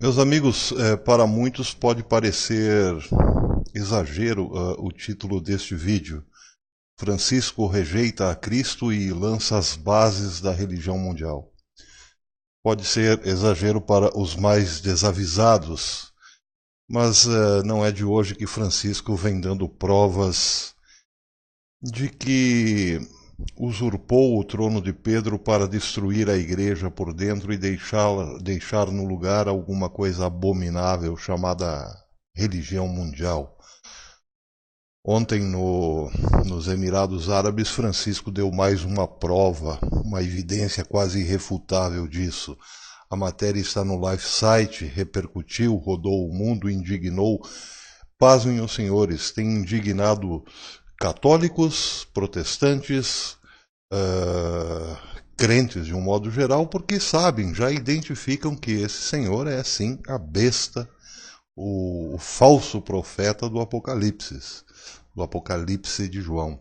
Meus amigos, para muitos pode parecer exagero o título deste vídeo. Francisco rejeita a Cristo e lança as bases da religião mundial. Pode ser exagero para os mais desavisados, mas não é de hoje que Francisco vem dando provas de que usurpou o trono de Pedro para destruir a igreja por dentro e deixar no lugar alguma coisa abominável chamada religião mundial. Ontem, nos Emirados Árabes, Francisco deu mais uma prova, uma evidência quase irrefutável disso. A matéria está no Life Site, repercutiu, rodou o mundo, indignou. Pasmem os senhores, tem indignado católicos, protestantes, crentes de um modo geral, porque sabem, já identificam que esse senhor é sim a besta, o falso profeta do Apocalipse de João.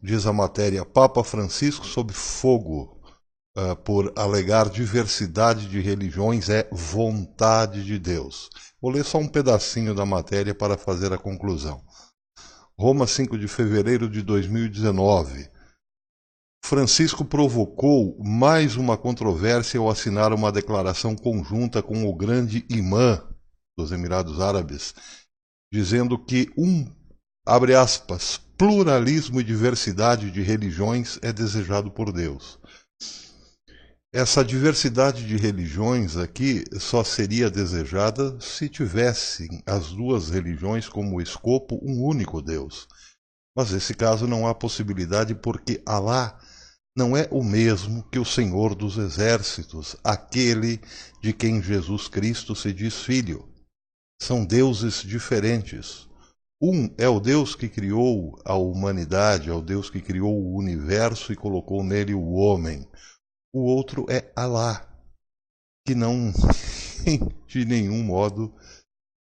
Diz a matéria: Papa Francisco sob fogo por alegar diversidade de religiões é vontade de Deus. Vou ler só um pedacinho da matéria para fazer a conclusão. Roma, 5 de fevereiro de 2019. Francisco provocou mais uma controvérsia ao assinar uma declaração conjunta com o grande imã dos Emirados Árabes, dizendo que abre aspas, pluralismo e diversidade de religiões é desejado por Deus. Essa diversidade de religiões aqui só seria desejada se tivessem as duas religiões como escopo um único Deus. Mas nesse caso não há possibilidade porque Alá não é o mesmo que o Senhor dos Exércitos, aquele de quem Jesus Cristo se diz filho. São deuses diferentes. Um é o Deus que criou a humanidade, é o Deus que criou o universo e colocou nele o homem. O outro é Alá, que não de nenhum modo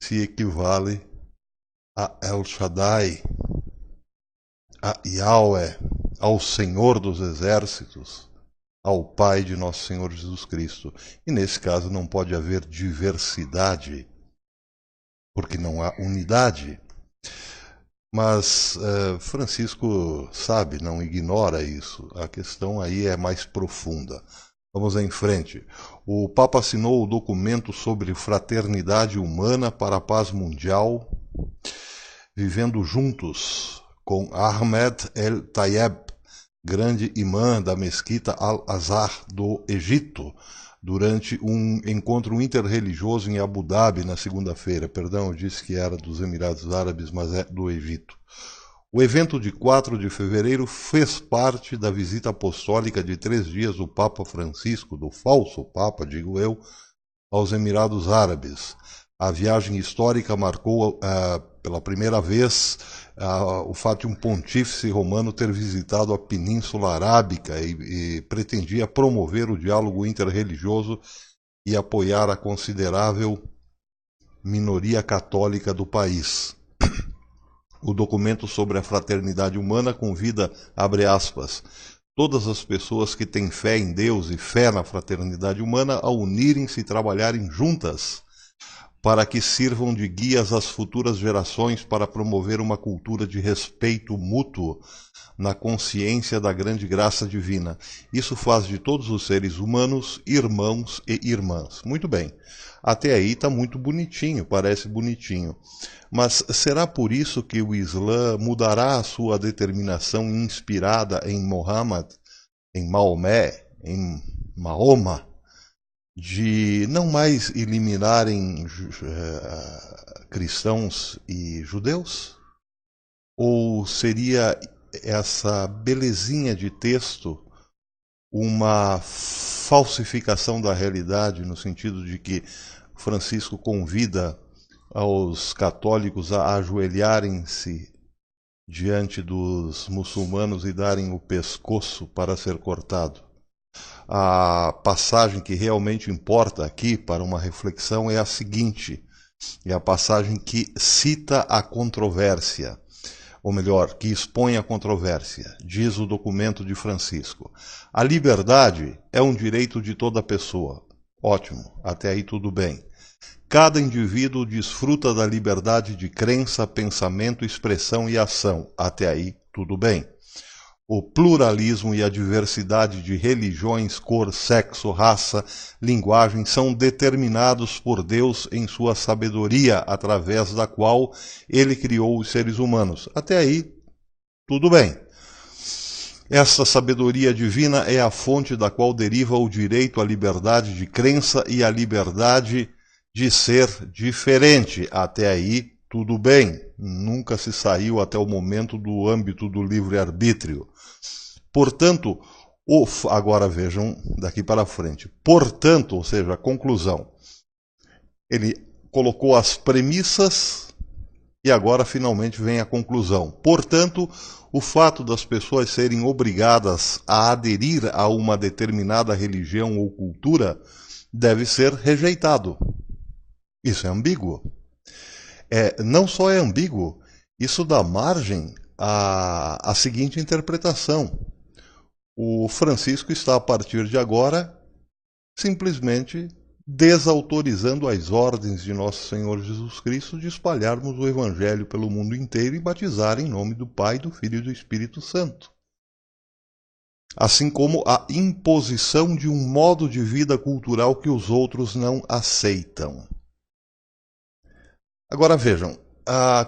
se equivale a El Shaddai, a Yahweh, ao Senhor dos Exércitos, ao Pai de nosso Senhor Jesus Cristo. E nesse caso não pode haver diversidade, porque não há unidade. Mas Francisco sabe, não ignora isso. A questão aí é mais profunda. Vamos em frente. O Papa assinou o documento sobre fraternidade humana para a paz mundial, vivendo juntos, com Ahmed El-Tayeb, grande imã da mesquita Al-Azhar do Egito, durante um encontro interreligioso em Abu Dhabi na segunda-feira. Perdão, eu disse que era dos Emirados Árabes, mas é do Egito. O evento de 4 de fevereiro fez parte da visita apostólica de 3 dias do Papa Francisco, do falso Papa, digo eu, aos Emirados Árabes. A viagem histórica marcou pela primeira vez o fato de um pontífice romano ter visitado a Península Arábica e pretendia promover o diálogo interreligioso e apoiar a considerável minoria católica do país. O documento sobre a fraternidade humana convida, abre aspas, todas as pessoas que têm fé em Deus e fé na fraternidade humana a unirem-se e trabalharem juntas para que sirvam de guias às futuras gerações para promover uma cultura de respeito mútuo na consciência da grande graça divina. Isso faz de todos os seres humanos irmãos e irmãs. Muito bem. Até aí está muito bonitinho, parece bonitinho. Mas será por isso que o Islã mudará a sua determinação inspirada em Muhammad, em Maomé, em Mahoma, de não mais eliminarem cristãos e judeus? Ou seria essa belezinha de texto uma falsificação da realidade, no sentido de que Francisco convida aos católicos a ajoelharem-se diante dos muçulmanos e darem o pescoço para ser cortado? A passagem que realmente importa aqui para uma reflexão é a seguinte, é a passagem que cita a controvérsia, ou melhor, que expõe a controvérsia. Diz o documento de Francisco: a liberdade é um direito de toda pessoa. Ótimo, até aí tudo bem. Cada indivíduo desfruta da liberdade de crença, pensamento, expressão e ação. Até aí tudo bem. O pluralismo e a diversidade de religiões, cor, sexo, raça, linguagem são determinados por Deus em sua sabedoria, através da qual ele criou os seres humanos. Até aí, tudo bem. Esta sabedoria divina é a fonte da qual deriva o direito à liberdade de crença e à liberdade de ser diferente. Até aí, tudo bem. Nunca se saiu até o momento do âmbito do livre-arbítrio. Portanto, agora vejam daqui para frente. Portanto, ou seja, a conclusão. Ele colocou as premissas e agora finalmente vem a conclusão. Portanto, o fato das pessoas serem obrigadas a aderir a uma determinada religião ou cultura deve ser rejeitado. Isso é ambíguo. Não só é ambíguo, isso dá margem à seguinte interpretação. O Francisco está, a partir de agora, simplesmente desautorizando as ordens de Nosso Senhor Jesus Cristo de espalharmos o Evangelho pelo mundo inteiro e batizar em nome do Pai, do Filho e do Espírito Santo. Assim como a imposição de um modo de vida cultural que os outros não aceitam. Agora vejam,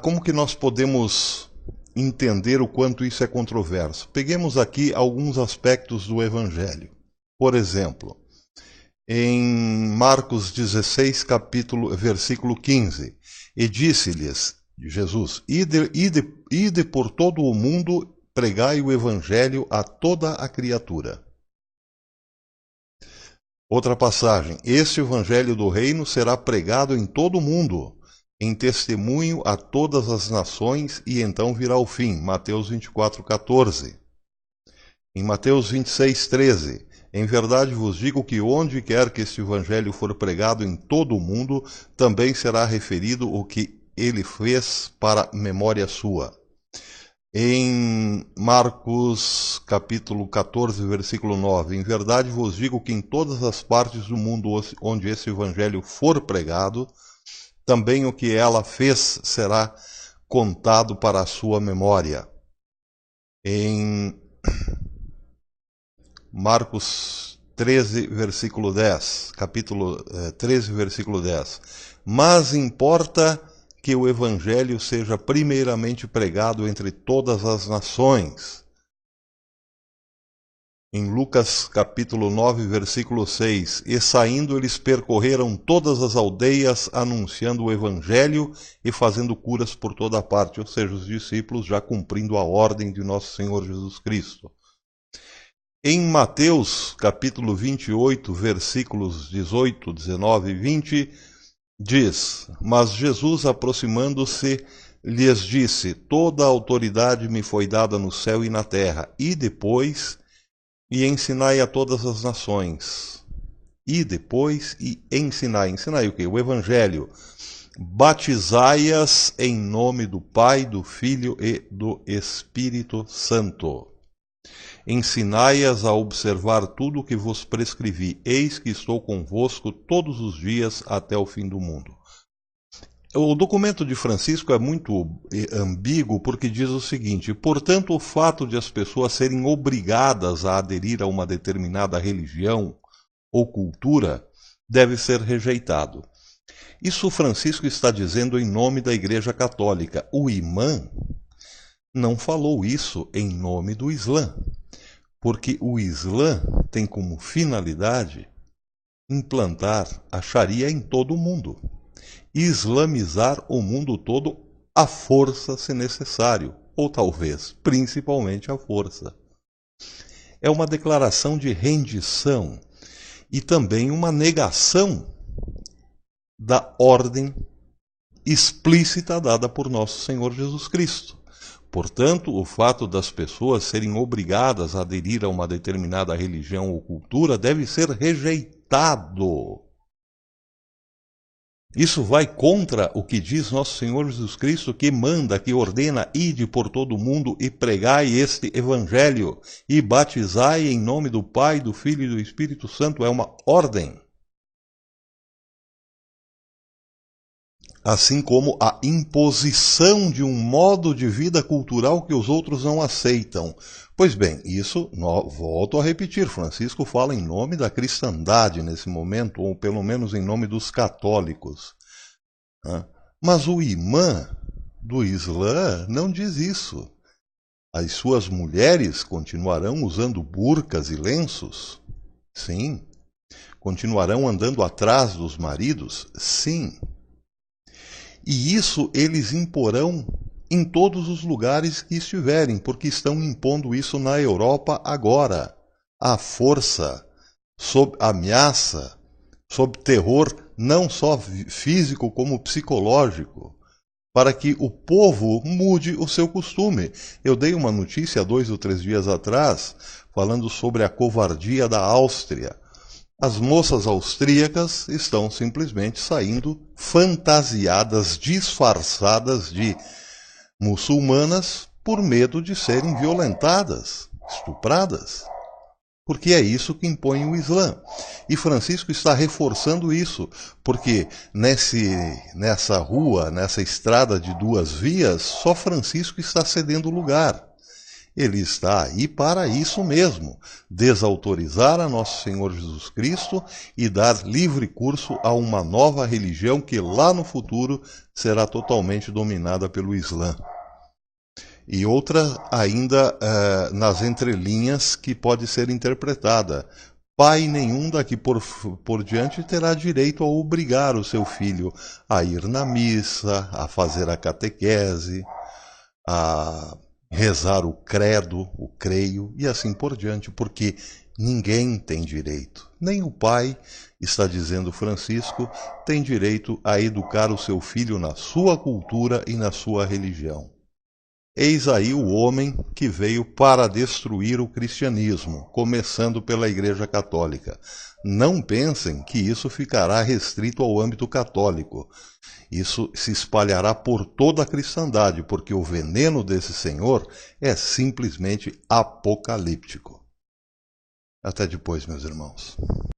como que nós podemos entender o quanto isso é controverso? Peguemos aqui alguns aspectos do Evangelho. Por exemplo, em Marcos 16, versículo 15, e disse-lhes, Jesus, ide por todo o mundo, pregai o Evangelho a toda a criatura. Outra passagem, este Evangelho do Reino será pregado em todo o mundo, em testemunho a todas as nações, e então virá o fim. Mateus 24, 14. Em Mateus 26, 13. Em verdade vos digo que onde quer que este evangelho for pregado em todo o mundo, também será referido o que ele fez para memória sua. Em Marcos capítulo 14, versículo 9. Em verdade vos digo que em todas as partes do mundo onde esse evangelho for pregado, também o que ela fez será contado para a sua memória. Em Marcos 13, versículo 10, capítulo 13, versículo 10. Mas importa que o Evangelho seja primeiramente pregado entre todas as nações. Em Lucas capítulo 9, versículo 6, e saindo eles percorreram todas as aldeias, anunciando o Evangelho e fazendo curas por toda parte, ou seja, os discípulos já cumprindo a ordem de nosso Senhor Jesus Cristo. Em Mateus capítulo 28, versículos 18, 19 e 20, diz, mas Jesus, aproximando-se, lhes disse, toda a autoridade me foi dada no céu e na terra, e depois... e ensinai a todas as nações. E depois, ensinai. Ensinai o quê? O Evangelho. Batizai-as em nome do Pai, do Filho e do Espírito Santo. Ensinai-as a observar tudo o que vos prescrevi. Eis que estou convosco todos os dias até o fim do mundo. O documento de Francisco é muito ambíguo porque diz o seguinte, portanto, o fato de as pessoas serem obrigadas a aderir a uma determinada religião ou cultura deve ser rejeitado. Isso Francisco está dizendo em nome da Igreja Católica. O imã não falou isso em nome do Islã, porque o Islã tem como finalidade implantar a Sharia em todo o mundo. Islamizar o mundo todo à força, se necessário, ou talvez, principalmente à força. É uma declaração de rendição e também uma negação da ordem explícita dada por nosso Senhor Jesus Cristo. Portanto, o fato das pessoas serem obrigadas a aderir a uma determinada religião ou cultura deve ser rejeitado. Isso vai contra o que diz nosso Senhor Jesus Cristo, que manda, que ordena, ide por todo o mundo e pregai este evangelho e batizai em nome do Pai, do Filho e do Espírito Santo. É uma ordem. assim como a imposição de um modo de vida cultural que os outros não aceitam. Pois bem, isso, volto a repetir, Francisco fala em nome da cristandade nesse momento, ou pelo menos em nome dos católicos. Mas o imã do Islã não diz isso. As suas mulheres continuarão usando burcas e lenços? Sim. Continuarão andando atrás dos maridos? Sim. E isso eles imporão em todos os lugares que estiverem, porque estão impondo isso na Europa agora, à força, sob ameaça, sob terror não só físico como psicológico, para que o povo mude o seu costume. Eu dei uma notícia 2 ou 3 dias atrás, falando sobre a covardia da Áustria. As moças austríacas estão simplesmente saindo fantasiadas, disfarçadas de muçulmanas por medo de serem violentadas, estupradas. Porque é isso que impõe o Islã. E Francisco está reforçando isso, porque nessa rua, nessa estrada de 2 vias, só Francisco está cedendo lugar. Ele está aí para isso mesmo, desautorizar a Nosso Senhor Jesus Cristo e dar livre curso a uma nova religião que lá no futuro será totalmente dominada pelo Islã. E outra ainda nas entrelinhas que pode ser interpretada. Pai nenhum daqui por diante terá direito a obrigar o seu filho a ir na missa, a fazer a catequese, a rezar o credo, o creio e assim por diante, porque ninguém tem direito. Nem o pai, está dizendo Francisco, tem direito a educar o seu filho na sua cultura e na sua religião. Eis aí o homem que veio para destruir o cristianismo, começando pela Igreja Católica. Não pensem que isso ficará restrito ao âmbito católico. Isso se espalhará por toda a cristandade, porque o veneno desse senhor é simplesmente apocalíptico. Até depois, meus irmãos.